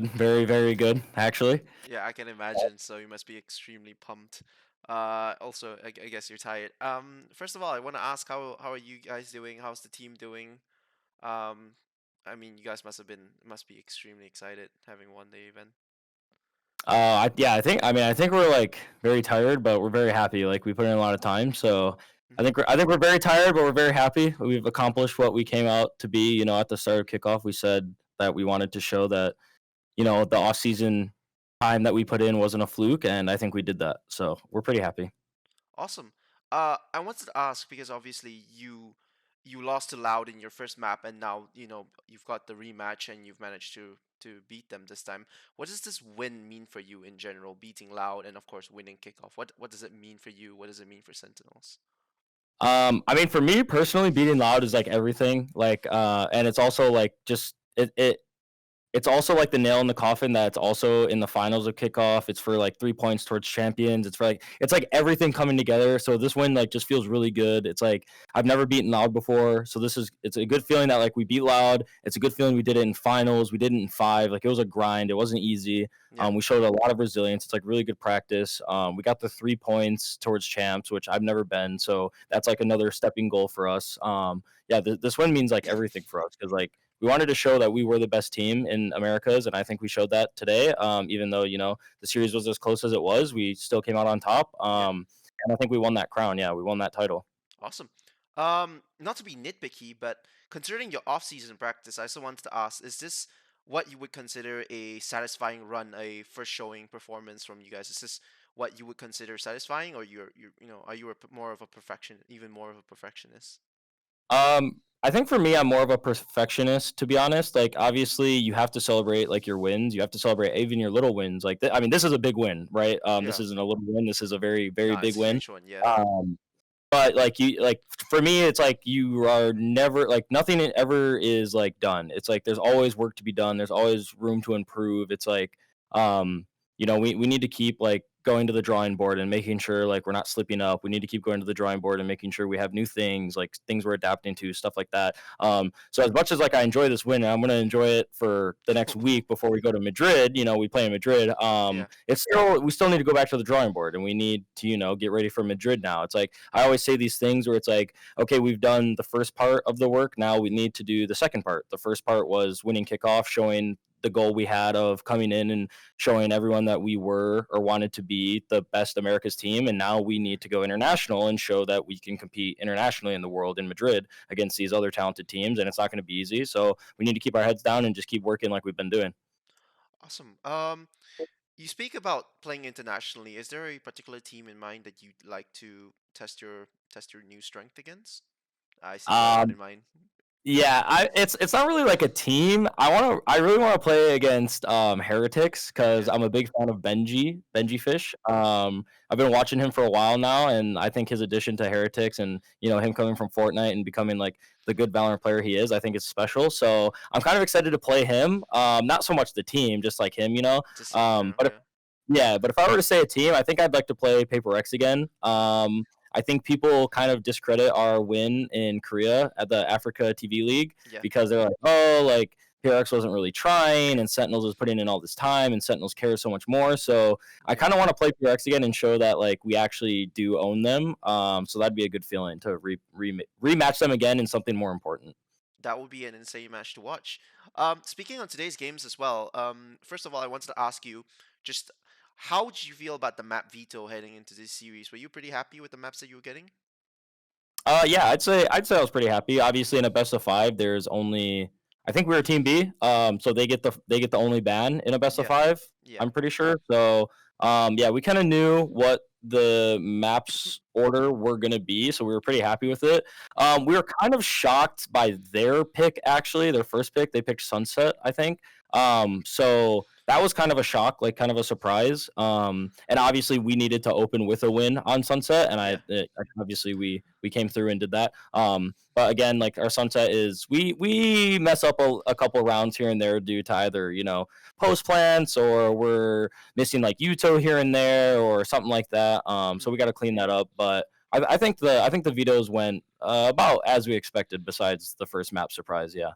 Very, very good, actually. Yeah, I can imagine. So you must be extremely pumped. Also, I guess you're tired. First of all, I want to ask how are you guys doing? How's the team doing? Um, I mean, you guys must be extremely excited having won the event. I think we're like very tired, but we're very happy. Like we put in a lot of time, so Hmm. I think we're very tired, but we're very happy. We've accomplished what we came out to be. You know, at the start of kickoff, we said that we wanted to show that the off season time that we put in wasn't a fluke, and I think we did that. So we're pretty happy. Awesome. I wanted to ask because obviously you lost to Loud in your first map, and now you've got the rematch and you've managed to beat them this time. What does this win mean for you in general? Beating Loud and of course winning kickoff. What does it mean for you? What does it mean for Sentinels? I mean, for me personally, beating loud is like everything. Like, and it's also like just it's also like the nail in the coffin that's also in the finals of kickoff. It's for like 3 points towards champions. It's like everything coming together. So this win like just feels really good. It's like I've never beaten Loud before. So it's a good feeling that like we beat Loud. It's a good feeling we did it in finals. We did it in five. Like it was a grind. It wasn't easy. Yeah. We showed a lot of resilience. It's like really good practice. We got the 3 points towards champs, which I've never been. So that's like another stepping goal for us. Yeah, this win means like everything for us because like we wanted to show that we were the best team in Americas, and I think we showed that today. Even though the series was as close as it was, we still came out on top. Yeah. And I think we won that crown. Yeah, we won that title. Awesome. Not to be nitpicky, but considering your off-season practice, I also wanted to ask, is this what you would consider a satisfying run, a first showing performance from you guys? Is this what you would consider satisfying, or are you more of a even more of a perfectionist? I think for me, I'm more of a perfectionist, to be honest. Like, obviously, you have to celebrate like your wins. You have to celebrate even your little wins. Like, I mean, this is a big win, right? This Yeah. isn't a little win. This is a very, very No, big it's a win. huge one. Yeah. Um, but like for me, it's like you are never like nothing ever is like done. It's like there's always work to be done. There's always room to improve. It's like we need to keep like going to the drawing board and making sure like we're not slipping up. We need to keep going to the drawing board and making sure we have new things, like things we're adapting to, stuff like that. So as much as like I enjoy this win, and I'm gonna enjoy it for the next week before we go to Madrid. We play in Madrid. Yeah. We still need to go back to the drawing board, and we need to get ready for Madrid now. It's like I always say these things where it's like, okay, we've done the first part of the work. Now we need to do the second part. The first part was winning kickoff, showing the goal we had of coming in and showing everyone that we were or wanted to be the best America's team. And now we need to go international and show that we can compete internationally in the world in Madrid against these other talented teams. And it's not going to be easy. So we need to keep our heads down and just keep working like we've been doing. Awesome. You speak about playing internationally. Is there a particular team in mind that you'd like to test your new strength against? I see you have one Um, in mind. Yeah, it's not really like a team. I really want to play against Heretics because Yeah. I'm a big fan of Benji Fish. I've been watching him for a while now, and I think his addition to Heretics and him coming from Fortnite and becoming like the good Valorant player he is, I think it's special. So I'm kind of excited to play him. Not so much the team, just like him. To see, But if yeah. yeah, but if I were to say a team, I think I'd like to play Paper X again. I think people kind of discredit our win in Korea at the Africa TV League Yeah. because they're like, oh, like PRX wasn't really trying, and Sentinels was putting in all this time, and Sentinels care so much more. So I Yeah. kind of want to play PRX again and show that like we actually do own them. So that'd be a good feeling to rematch them again in something more important. That would be an insane match to watch. Speaking on today's games as well, first of all, I wanted to ask you just how did you feel about the map veto heading into this series? Were you pretty happy with the maps that you were getting? Yeah, I'd say I was pretty happy. Obviously, in a best of five, there's only I think we were Team B. So they get the only ban in a best of Yeah. five. Yeah. I'm pretty sure. So, yeah, we kind of knew what the maps order were gonna be, so we were pretty happy with it. We were kind of shocked by their pick. Actually, their first pick, they picked Sunset, I think. So that was kind of a shock, like kind of a surprise. And obviously we needed to open with a win on Sunset, and Yeah. obviously we came through and did that. But again, like our Sunset is we mess up a couple rounds here and there due to either post plants or we're missing like Yuto here and there or something like that. So Mhm. we got to clean that up. But I think the vetoes went about as we expected. Besides the first map surprise, yeah.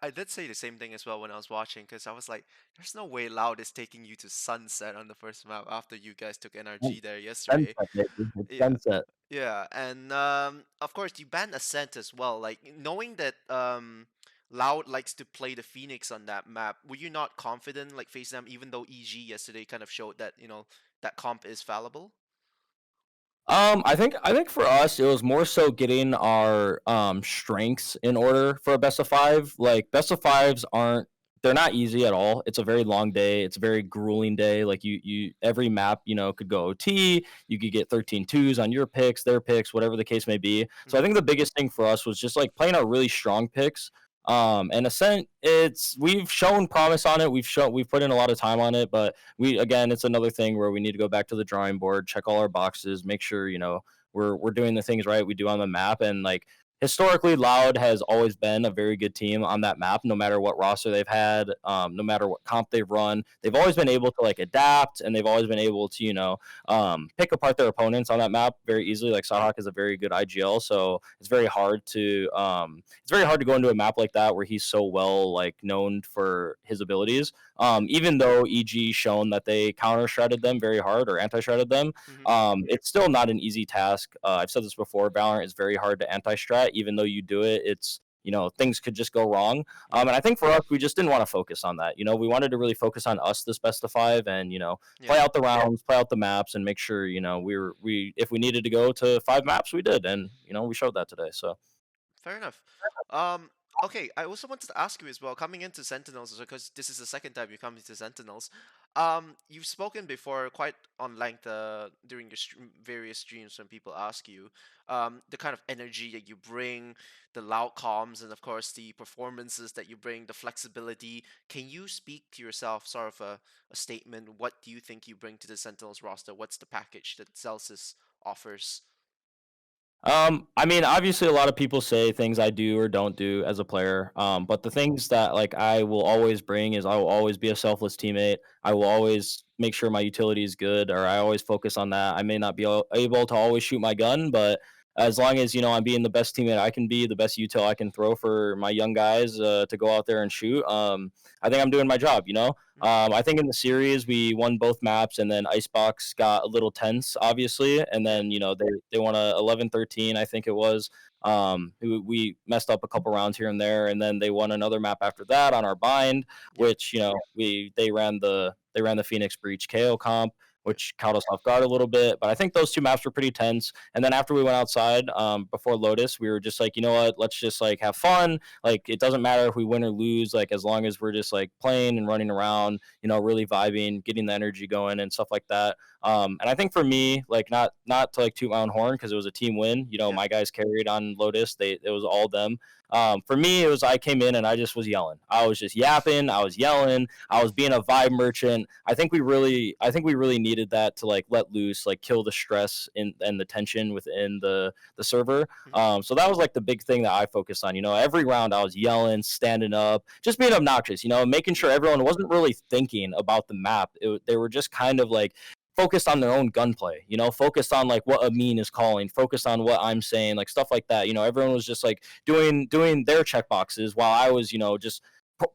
I did say the same thing as well when I was watching, because I was like, there's no way Loud is taking you to Sunset on the first map after you guys took And NRG there yesterday. sunset, baby. It's Yeah, sunset. yeah, and of course you banned Ascent as well. Like knowing that Loud likes to play the Phoenix on that map, were you not confident like facing them, even though EG yesterday kind of showed that that comp is fallible? I think for us it was more so getting our strengths in order for a best of five. Like best of fives aren't they're not easy at all. It's a very long day. It's a very grueling day. Like you every map, could go OT. You could get 13 twos on your picks, their picks, whatever the case may be. So I Mm-hmm. think the biggest thing for us was just like playing our really strong picks. And Ascent, we've shown promise on it. We've put in a lot of time on it, but it's another thing where we need to go back to the drawing board, check all our boxes, make sure we're doing the things right we do on the map. And like historically, Loud has always been a very good team on that map, no matter what roster they've had, no matter what comp they've run. They've Mm-hmm. always been able to like adapt, and they've always been able to pick apart their opponents on that map very easily. Like Sahak is a very good IGL, so it's very hard to go into a map like that where he's so well like known for his abilities. Even though EG shown that they counter shredded them very hard or anti shredded them, Mm-hmm. it's still not an easy task. I've said this before. Valorant is very hard to anti strat. Even though you do it, it's things could just go wrong. Yeah. And I think for us, we just didn't want to focus on that. We wanted to really focus on us this best of five, and Yeah. play out the rounds, play out the maps, and make sure we if we needed to go to 5 maps, we did, and we showed that today. So. Fair enough. Um, okay, I also wanted to ask you as well, coming into Sentinels, because this is the second time you come into Sentinels. You've spoken before quite on length during your various streams when people ask you the kind of energy that you bring, the loud comms, and of course the performances that you bring, the flexibility. Can you speak to yourself, sort of a statement? What do you think you bring to the Sentinels roster? What's the package that Zellsis offers? I mean, obviously, a lot of people say things I do or don't do as a player. But the things that like I will always bring is I will always be a selfless teammate. I will always make sure my utility is good, or I always focus on that. I may not be able to always shoot my gun, but as long as I'm being the best teammate I can be, the best util I can throw for my young guys to go out there and shoot. I think I'm doing my job. Mm-hmm. I think in the series we won both maps, and then Icebox got a little tense, obviously, and Yeah. then they won a 11-13, I think it was. We messed up a couple rounds here and there, and then they won another map after that on our bind, Yeah. which they ran the Phoenix Breach KO comp, which caught us off guard a little bit. But I think those two maps were pretty tense. And then after we went outside, before Lotus, we were just like, you know what, let's just like have fun. Like it doesn't matter if we win or lose, like as long as we're just like playing and running around, really vibing, getting the energy going and stuff like that. And I think for me, like not to like toot my own horn because it was a team win. Yeah. My guys carried on Lotus. It was all them. For me, it was I came in and I just was yelling. I was just yapping. I was yelling. I was being a vibe merchant. I think we really needed that to like let loose, like kill the stress and the tension within the server. Mm-hmm. So that was like the big thing that I focused on. Every round I was yelling, standing up, just being obnoxious. Making sure Yeah. everyone wasn't really thinking about the map. They were just kind of like focused on their own gunplay, focused on like what Amin is calling, focused on what I'm saying, like stuff like that. Everyone was just like doing their check boxes while I was, just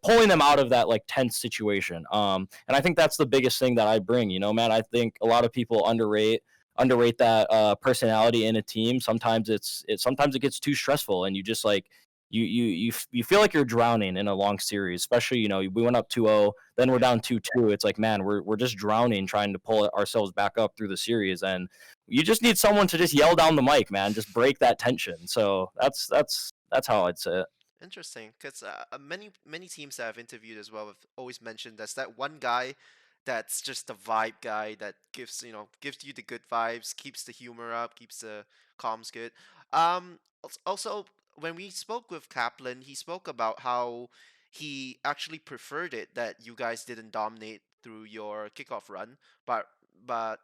pulling them out of that like tense situation. And I think that's the biggest thing that I bring, man. I think a lot of people underrate that personality in a team. Sometimes it gets too stressful, and you just like you feel like you're drowning in a long series, especially we went up 2-0, then we're Yeah. down 2-2. It's like, man, we're just drowning trying to pull ourselves back up through the series, and you just need someone to just yell down the mic, man, just break that tension. So that's how I'd say it. Interesting, because many teams that I've interviewed as well have always mentioned there's that one guy that's just the vibe guy that gives you the good vibes, keeps the humor up, keeps the comms good. Also, when we spoke with Kaplan, he spoke about how he actually preferred it that you guys didn't dominate through your kickoff run, but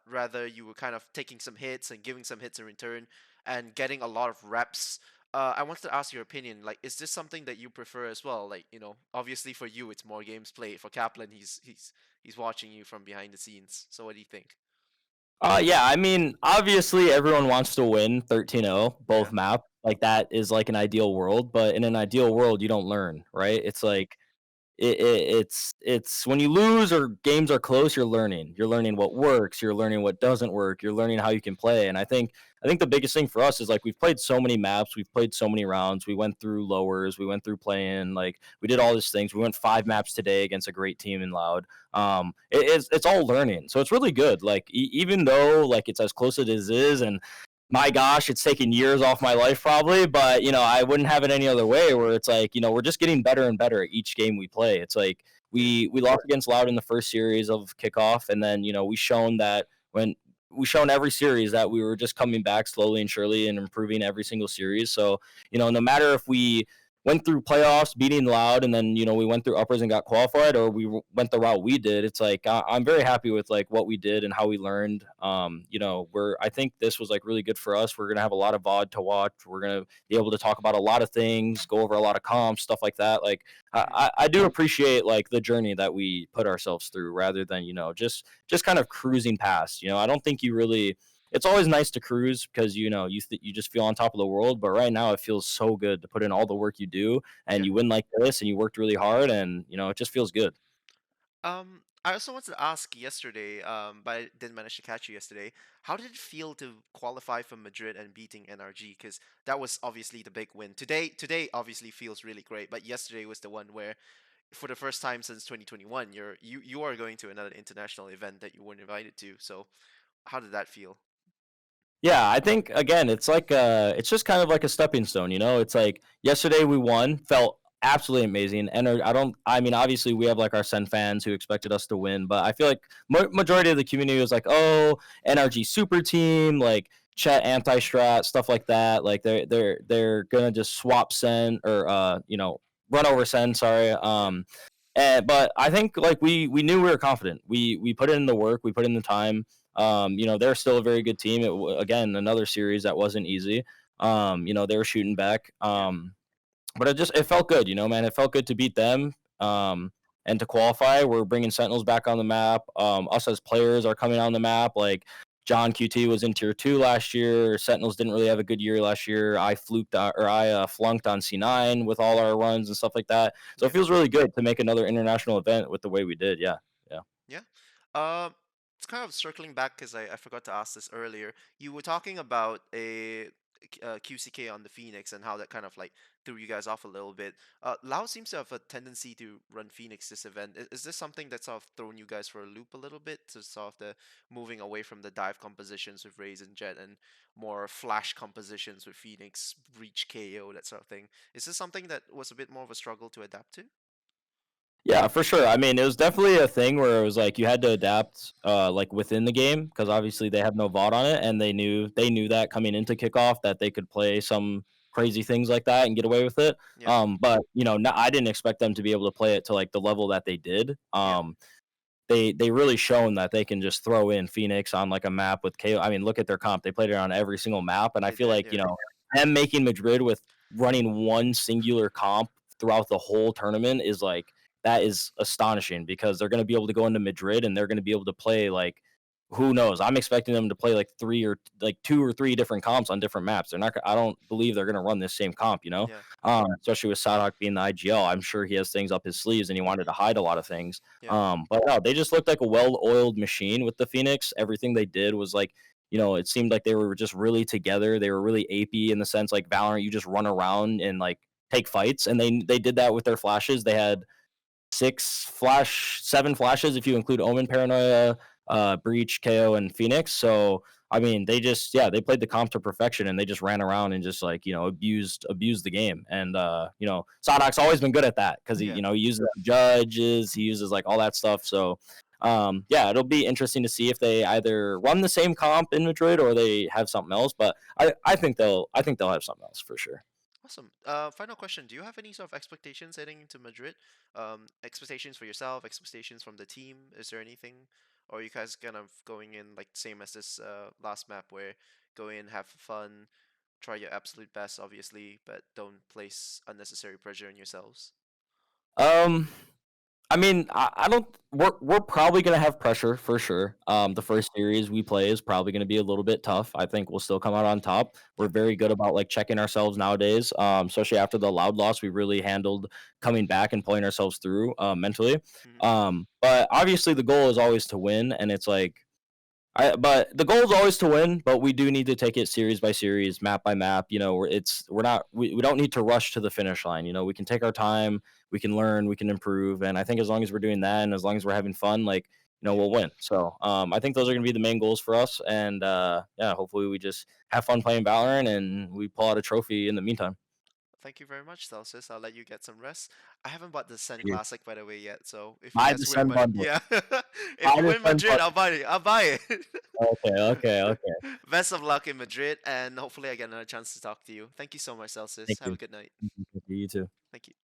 rather you were kind of taking some hits and giving some hits in return and getting a lot of reps. I wanted to ask your opinion. Like, is this something that you prefer as well? Like, obviously for you it's more games played. For Kaplan, he's watching you from behind the scenes. So what do you think? Yeah, I mean, obviously everyone wants to win 13-0, Yeah. both map. Like that is like an ideal world, but in an ideal world, you don't learn, right? It's like it's when you lose or games are close, you're learning. You're learning what works. You're learning what doesn't work. You're learning how you can play. And I think the biggest thing for us is like we've played so many maps. We've played so many rounds. We went through lowers. We went through playing. Like we did all these things. We went 5 maps today against a great team in Loud. It's all learning. So it's really good. Like even though like it's as close as it is, and my gosh, it's taken years off my life probably, but I wouldn't have it any other way where it's like, we're just getting better and better at each game we play. It's like Yeah. we lost against Loud in the first series of Kickoff, and then, we shown that when we shown every series that we were just coming back slowly and surely and improving every single series. So, no matter if we went through playoffs beating Loud and then we went through uppers and got qualified, or we went the route we did, it's like I'm very happy with like what we did and how we learned. I think this was like really good for us. We're gonna have a lot of VOD to watch. We're gonna be able to talk about a lot of things, go over a lot of comps, stuff like that. Like Hmm. I do appreciate like the journey that we put ourselves through rather than just kind of cruising past. I don't think you really, it's always nice to cruise because you just feel on top of the world. But right now, it feels so good to put in all the work you do, and Yeah. you win like this, and you worked really hard, and it just feels good. I also wanted to ask yesterday, but I didn't manage to catch you yesterday. How did it feel to qualify for Madrid and beating NRG? Because that was obviously the big win. Today obviously feels really great, but yesterday was the one where, for the first time since 2021, you are going to another international event that you weren't invited to. So, how did that feel? Yeah, I think again, it's just kind of like a stepping stone, It's like yesterday we won, felt absolutely amazing. And I mean, obviously we have like our Sen fans who expected us to win, but I feel like majority of the community was like, oh, NRG super team, like chat anti-strat, stuff like that. Like they're gonna just swap Sen or run over Sen, sorry. Yeah. But I think like we knew we were confident. We put in the work, we put in the time. They're still a very good team. Again, another series that wasn't easy. They were shooting back. Yeah. But it felt good, man. It felt good to beat them. And to qualify, we're bringing Sentinels back on the map. Us as players are coming on the map. Like John QT was in tier 2 last year. Sentinels didn't really have a good year last year. I flunked on C9 with all our runs and stuff like that. So it Yeah. feels really good to make another international event with the way we did. Yeah, yeah. Yeah. Um, it's kind of circling back because I forgot to ask this earlier. You were talking about QCK on the Phoenix and how that kind of like threw you guys off a little bit. Lao seems to have a tendency to run Phoenix this event. Is this something that's sort of thrown you guys for a loop a little bit to sort of the moving away from the dive compositions with Raze and Jet and more flash compositions with Phoenix, Breach KO, that sort of thing? Is this something that was a bit more of a struggle to adapt to? Yeah, for sure. I mean, it was definitely a thing where it was like you had to adapt like within the game because obviously they have no VOD on it and they knew that coming into kickoff that they could play some crazy things like that and get away with it. Yeah. But no, I didn't expect them to be able to play it to like the level that they did. Yeah. They really shown that they can just throw in Phoenix on like a map with KO. I mean, look at their comp. They played it on every single map, and I They feel did. like Yeah. them making Madrid with running one singular comp throughout the whole tournament is like that is astonishing because they're going to be able to go into Madrid and they're going to be able to play like who knows. I'm expecting them to play like three or like two or three different comps on different maps. They're not. I don't believe they're going to run this same comp. Yeah. Especially with Sadok being the IGL. I'm sure he has things up his sleeves and he wanted to Hmm. hide a lot of things. Yeah. But no, they just looked like a well-oiled machine with the Phoenix. Everything they did was like, it seemed like they were just really together. They were really AP in the sense like Valorant, you just run around and like take fights, and they did that with their flashes. They had 7 flashes if you include Omen, Paranoia, Breach, KO, and Phoenix. So I mean, they played the comp to perfection, and they just ran around and just like abused the game. And Sadok's always been good at that because he Yeah. he uses judges, he uses like all that stuff. So yeah, it'll be interesting to see if they either run the same comp in Madrid or they have something else. But I think they'll have something else for sure. Awesome. Final question. Do you have any sort of expectations heading into Madrid? Expectations for yourself, expectations from the team? Is there anything? Or are you guys kind of going in like same as this last map where go in, have fun, try your absolute best, obviously, but don't place unnecessary pressure on yourselves? Um, I mean, I don't. We're probably gonna have pressure for sure. The first series we play is probably gonna be a little bit tough. I think we'll still come out on top. We're Yep. very good about like checking ourselves nowadays. Especially after the loud loss, we really handled coming back and pulling ourselves through mentally. Hmm. But obviously the goal is always to win, and it's like but the goal is always to win, but we do need to take it series by series, map by map. We don't need to rush to the finish line. We can take our time, we can learn, we can improve, and I think as long as we're doing that and as long as we're having fun, like Yeah. we'll win. So I think those are going to be the main goals for us, and yeah, hopefully we just have fun playing Valorant and we pull out a trophy in the meantime. Thank you very much, Celsius. I'll let you get some rest. I haven't bought the Sen You Classic by the way yet, so if you buy guys the win Sun bundle. Yeah, if Buy you the win Sun Madrid, bundle. I'll buy it. I'll buy it. Okay, okay, okay. Best of luck in Madrid, and hopefully I get another chance to talk to you. Thank you so much, Celsius. Thank Have a you. good night. Thank you. You too. Thank you.